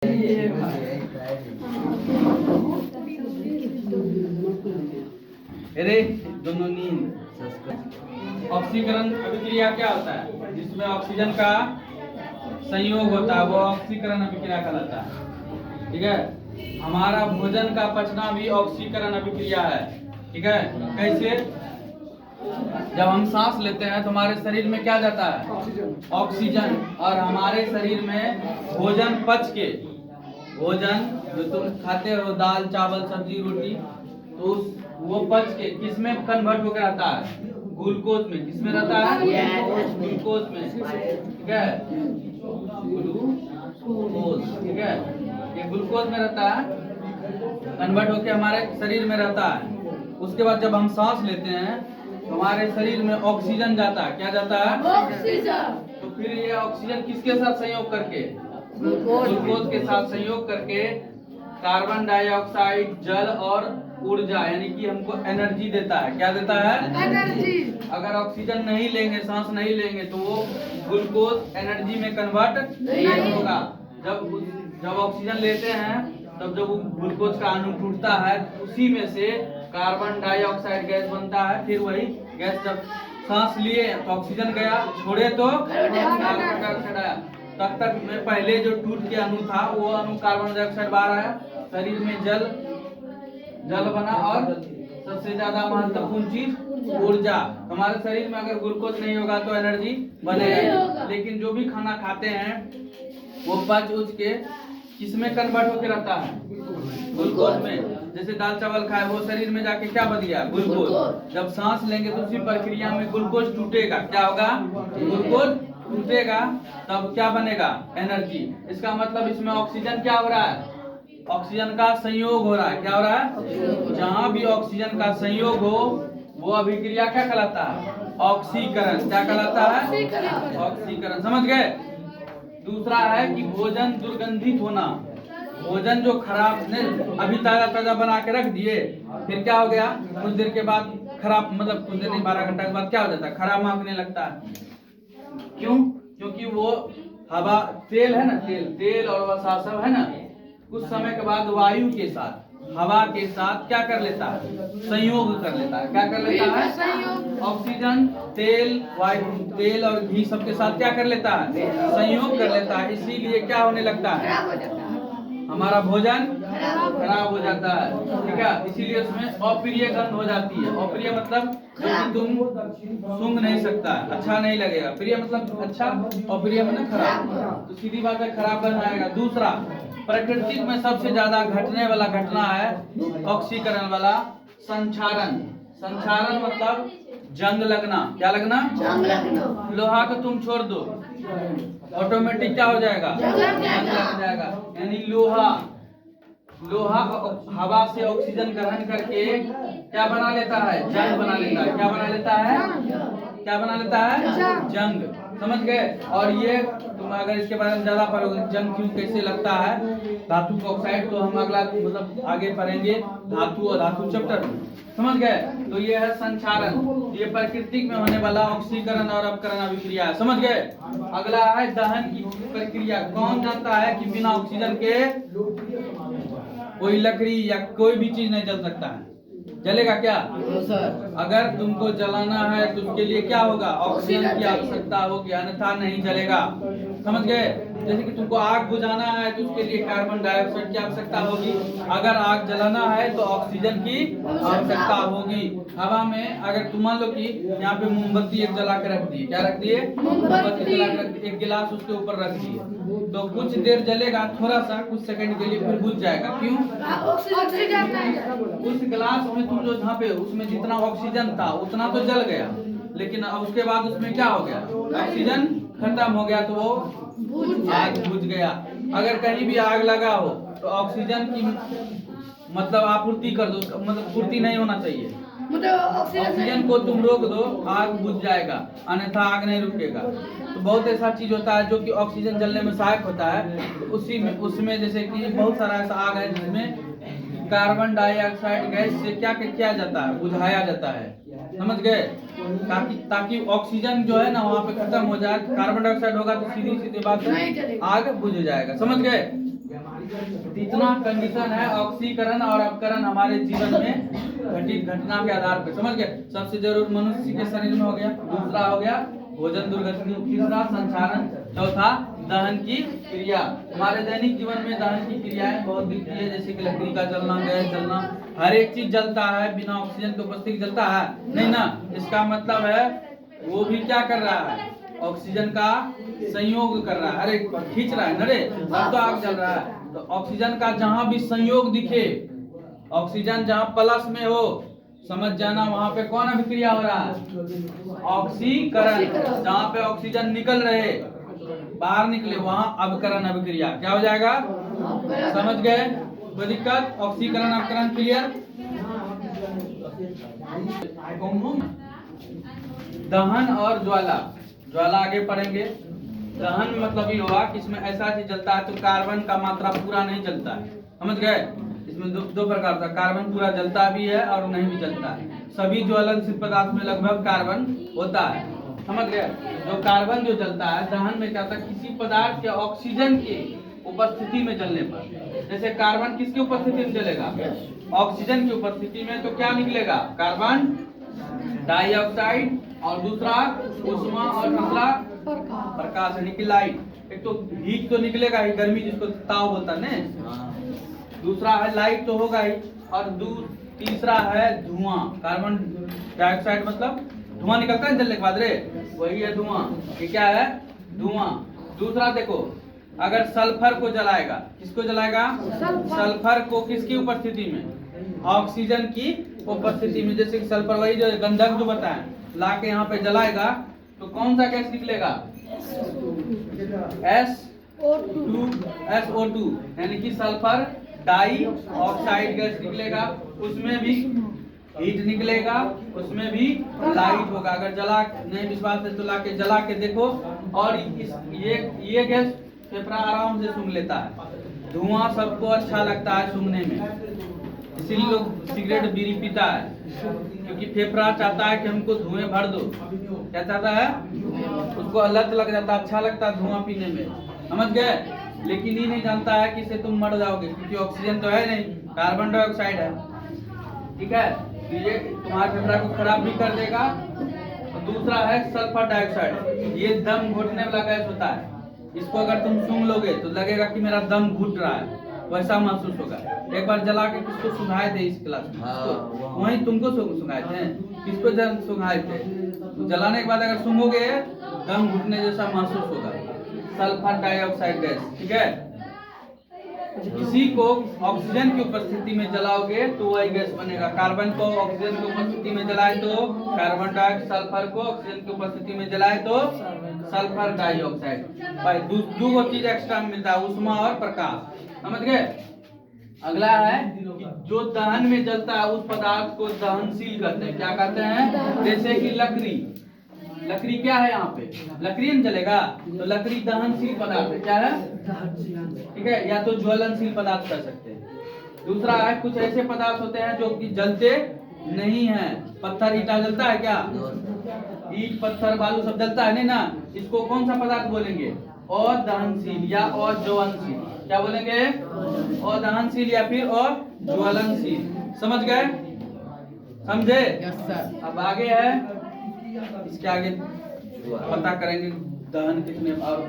अरे दोनों नींद। ऑक्सीकरण अभिक्रिया क्या होता है? जिसमें ऑक्सीजन का संयोग होता है वो ऑक्सीकरण अभिक्रिया कहलाता है। ठीक है, हमारा भोजन का पचना भी ऑक्सीकरण अभिक्रिया है। ठीक है, कैसे? जब हम सांस लेते हैं तो हमारे शरीर में क्या जाता है? ऑक्सीजन। और हमारे शरीर में भोजन पच के, भोजन जो तुम खाते हो, दाल चावल सब्जी रोटी, तो वो पच के किसमें कन्वर्ट होकर आता है? ग्लूकोज में। किसमें रहता है? ग्लूकोज में। ठीक है, ग्लूकोज। ठीक है, ये ग्लूकोज में रहता है, कन्वर्ट होकर हमारे शरीर में रहता है। उसके बाद जब हम सांस लेते हैं तो हमारे शरीर में ऑक्सीजन जाता है। क्या जाता है? ऑक्सीजन। तो फिर ये ऑक्सीजन किसके साथ संयोग करके? ग्लूकोज के साथ संयोग करके कार्बन डाइऑक्साइड, जल और ऊर्जा यानी कि हमको एनर्जी देता है। क्या देता है? एनर्जी। अगर ऑक्सीजन नहीं लेंगे, सांस नहीं लेंगे, तो वो ग्लूकोज एनर्जी में कन्वर्ट नहीं होगा। जब ऑक्सीजन लेते हैं तब जब ग्लूकोज का अणु टूटता है, उसी में से कार्बन डाइऑक्साइड गैस बनता है। फिर वही गैस जब सांस लिए तो ऑक्सीजन गया, छोड़े तो कार्बन डाइऑक्साइड आया। तब तक में पहले जो टूट के अणु था वो अणु कार्बन डाइऑक्साइड बाहर आया, शरीर में जल बना, और सबसे ज्यादा महत्वपूर्ण चीज ऊर्जा। हमारे शरीर में अगर ग्लूकोज नहीं होगा तो एनर्जी बनेगा। लेकिन जो भी खाना खाते हैं वो पच उच के किसमें कन्वर्ट होकर रहता है? ग्लूकोज में। जैसे दाल चावल खाए वो शरीर में जाके क्या बन गया? ग्लूकोज। जब सांस लेंगे तो उसी प्रक्रिया में ग्लूकोज टूटेगा। क्या होगा? ग्लूकोज टूटेगा, तब क्या बनेगा? एनर्जी। इसका मतलब इसमें ऑक्सीजन क्या हो रहा है? ऑक्सीजन का संयोग हो रहा है। क्या हो रहा है? जहां भी ऑक्सीजन का संयोग हो वो अभिक्रिया क्या कहलाता है? ऑक्सीकरण। क्या कहलाता है? ऑक्सीकरण। समझ गए? दूसरा है कि भोजन दुर्गंधित होना। भोजन जो खराब ने अभी ताजा ताजा बना के रख दिए, फिर क्या हो गया? कुछ देर के बाद खराब, मतलब कुछ देर नहीं, 12 घंटा के बाद क्या हो जाता है? खराब महकने लगता है। क्यों? क्योंकि वो हवा, तेल है ना, तेल और वसा सब है ना, कुछ समय के बाद वायु के साथ, हवा के साथ क्या कर लेता है? संयोग कर लेता है। क्या कर लेता है? ऑक्सीजन तेल और घी सबके साथ क्या कर लेता है? संयोग कर लेता है। इसीलिए क्या होने लगता है? हमारा भोजन खराब हो जाता है। ठीक है, इसीलिए उसमें अप्रिय गंध हो जाती है। अप्रिय मतलब कि तुम सूंघ नहीं सकता, अच्छा नहीं लगेगा। प्रिय मतलब अच्छा, अप्रिय मतलब खराब। तो सीधी बात है, खराब गंध आएगा। दूसरा, प्रकृति में सबसे ज्यादा घटने वाला घटना है ऑक्सीकरण वाला संक्षारण। संक्षारण मतलब जंग लगना। क्या लगना? जंग लगना। लोहा को तुम छोड़ दो, ऑटोमेटिक क्या हो जाएगा? जंग लग जाएगा। यानी लोहा हवा से ऑक्सीजन ग्रहण करके क्या बना लेता है? जंग बना लेता है। क्या बना लेता है? क्या बना लेता है? जंग। समझ गए? और ये तुम अगर इसके बारे में ज्यादा पढ़ोगे, जंग क्यों कैसे लगता है, धातु ऑक्साइड, तो हम अगला मतलब आगे पढ़ेंगे धातु और धातु चैप्टर में। समझ गए? तो ये है संक्षारण, ये प्रकृति में होने वाला ऑक्सीकरण और अपकरण अभिक्रिया है। समझ गए? अगला है दहन की प्रक्रिया। कौन जानता है कि बिना ऑक्सीजन के कोई लकड़ी या कोई भी चीज नहीं जल सकता है? जलेगा क्या? अगर तुमको जलाना है तो उसके लिए क्या होगा? ऑक्सीजन की आवश्यकता होगी, अन्यथा नहीं जलेगा। समझ गए? जैसे कि तुमको आग बुझाना है तो उसके लिए कार्बन डाइऑक्साइड की आवश्यकता होगी। अगर आग जलाना है तो ऑक्सीजन की आवश्यकता होगी। हवा में अगर तुम मान लो कि यहाँ पे मोमबत्ती एक जला के रख दिए, क्या रख दिए? मोमबत्ती जला के रख दिए, एक गिलास उसके ऊपर रख दिए, तो कुछ देर जलेगा, थोड़ा सा, कुछ सेकंड के लिए, फिर बुझ जाएगा। क्यों? उस गिलास में तुम जो जहाँ पे उसमें जितना ऑक्सीजन था उतना तो जल गया, लेकिन अब उसके बाद उसमें क्या हो गया? ऑक्सीजन खत्म हो गया, तो वो आग बुझ गया। अगर कहीं भी आग लगा हो तो ऑक्सीजन की मतलब आपूर्ति कर दो, मतलब पूर्ति नहीं होना चाहिए। ऑक्सीजन को तुम रोक दो, आग बुझ जाएगा, अन्यथा आग नहीं रुकेगा। तो बहुत ऐसा चीज होता है जो कि ऑक्सीजन जलने में सहायक होता है। उसी में उसमें जैसे कि बहुत सारा ऐसा आग है जिसमें कार्बन डाइऑक्साइड गैस से क्या किया जाता है? बुझाया जाता है। समझ गए? ताकि ऑक्सीजन जो है ना वहाँ पे खत्म हो जाए। कार्बन डाइऑक्साइड होगा तो सीधी सीधी बात है, आग बुझ जाएगा। समझ गए? इतना कंडीशन है ऑक्सीकरण और अपकरण हमारे जीवन में घटित घटना के आधार पर, समझ गए। सबसे जरूरी मनुष्य के शरीर में हो गया, दूसरा हो गया भोजन दुर्गंधनीय, तीसरा संचारण, चौथा दहन की क्रिया। हमारे दैनिक जीवन में दहन की क्रियाएं बहुत दिखती है, जैसे कि लकड़ी का जलना, गैस जलना, हर एक चीज जलता है, बिना ऑक्सीजन के उपस्थिति जलता है नहीं ना। इसका मतलब है वो भी क्या कर रहा है, ऑक्सीजन का संयोग कर रहा है, हर एक पर खींच रहा है नरे, तब तो आग जल रहा है। तो ऑक्सीजन का जहां भी संयोग दिखे, ऑक्सीजन जहां प्लस में हो, समझ जाना वहां पे कौन अभिक्रिया हो रहा है, ऑक्सीकरण। जहां पे ऑक्सीजन निकल रहे, बाहर निकले, वहां अपकरण अभिक्रिया क्या हो जाएगा, समझ गए। कोई दिक्कत, ऑक्सीकरण अपकरण क्लियर। दहन और ज्वाला, ज्वाला आगे पढ़ेंगे। दहन मतलब ये हुआ कि इसमें ऐसा चीज जलता है तो कार्बन का मात्रा पूरा नहीं जलता है, समझ गए। इसमें दो प्रकार का, कार्बन पूरा जलता भी है और नहीं भी जलता है। सभी ज्वलनशील पदार्थ में लगभग कार्बन होता है, समझ गए। जो कार्बन जो जलता है दहन में क्या होता है, किसी पदार्थ के ऑक्सीजन के उपस्थिति में जलने पर, जैसे कार्बन किसकी उपस्थिति में जलेगा, ऑक्सीजन की उपस्थिति में, तो क्या निकलेगा, कार्बन डाइऑक्साइड, और दूसरा उष्मा, और तीसरा प्रकाश यानी कि लाइट। एक तो हीट तो निकलेगा ही, गर्मी जिसको ताव बोलता है ना, दूसरा है लाइट तो होगा ही, और तीसरा है धुआं। कार्बन डाइऑक्साइड मतलब धुआं निकलता है जलने के बाद रे, वही है धुआं। ये क्या है, धुआं। दूसरा देखो, अगर सल्फर को जलाएगा, किसको जलाएगा, सल्फर को किसकी उपस्थिति में, ऑक्सीजन की उपस्थिति में। जैसे कि सल्फर वही जो गंधक जो बताए, ला के यहाँ पे जलाएगा तो कौन सा गैस निकलेगा, SO2 यानी कि सल्फर डाई ऑक्साइड गैस निकलेगा। उसमें भी हीट निकलेगा, उसमें भी लाइट होगा। अगर जला नहीं विश्वास है तो ला के जला के देखो। और ये गैस फेफड़ा आराम से सूंघ लेता है। धुआं सबको अच्छा लगता है सूंघने में, इसीलिए लोग सिगरेट बीड़ी पीता है, क्योंकि फेफड़ा चाहता है कि हमको धुएं भर दो। क्या चाहता है, उसको लत लग जाता है, अच्छा लगता है धुआं पीने में, समझ गए। लेकिन ये नहीं जानता है कि इससे तुम मर जाओगे, क्योंकि ऑक्सीजन तो है नहीं, कार्बन डाइऑक्साइड है, ठीक है। तो ये तुम्हारे फेफड़ा को खराब भी कर देगा। और दूसरा है सल्फर डाइऑक्साइड, ये दम घुटने वाला गैस होता है। इसको अगर तुम सूंघ लोगे तो लगेगा कि मेरा दम घुट रहा है, वैसा महसूस होगा। एक बार जला के किसको सुंघाए थे इस क्लास में, वहीं तुमको सुंघाए थे, किसको सुंघाए थे। तो जलाने के बाद अगर सूंघोगे दम घुटने जैसा महसूस होगा, सल्फर डाइऑक्साइड गैस, ठीक है। किसी को ऑक्सीजन की उपस्थिति में जलाओगे तो वही गैस बनेगा। कार्बन को ऑक्सीजन की उपस्थिति में जलाए तो कार्बन डाइऑक्साइड, सल्फर को ऑक्सीजन की उपस्थिति में जलाए तो सल्फर डाइऑक्साइड। भाई दो चीज एक्स्ट्रा मिलता है, उष्मा और प्रकाश, समझ गए। अगला है कि जो दहन में जलता है उस पदार्थ को दहनशील कहते हैं। क्या कहते हैं, जैसे कि लकड़ी, लकड़ी क्या है, यहाँ पे लकड़ी में जलेगा तो लकड़ी दहनशील पदार्थ है, क्या है, ठीक है, या तो ज्वलनशील पदार्थ कर सकते हैं। दूसरा है कुछ ऐसे पदार्थ होते हैं जो कि जलते नहीं है। पत्थर ईटा जलता है क्या, ईट पत्थर बालू सब जलता है नहीं ना, इसको कौन सा पदार्थ बोलेंगे, अदहनशील या अज्वलनशील। क्या बोलेंगे, अदहनशील या फिर अज्वलनशील, समझ गए, समझे। अब आगे है, इसके आगे पता करेंगे दहन कितने और